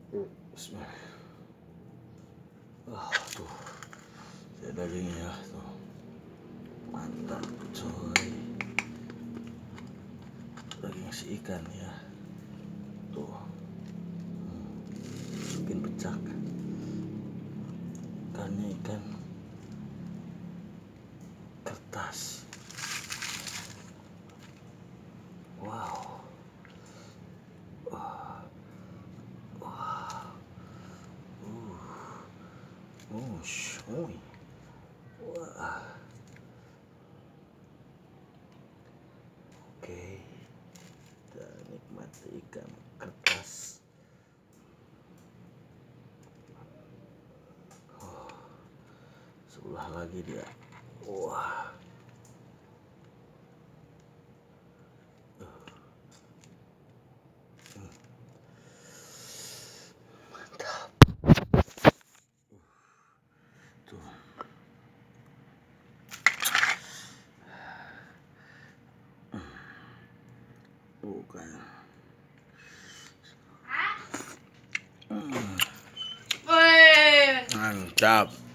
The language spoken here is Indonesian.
Bismillah. Tuh, ya dagingnya tuh mantap coy, daging si ikan ya tuh, masukin pecak, ikannya ikan kertas. Wow, wah, wah, oi, wah, oke, kita nikmati ikan kertas. Sebelah lagi dia, wah, mantap tuh. Bukan. Mantap.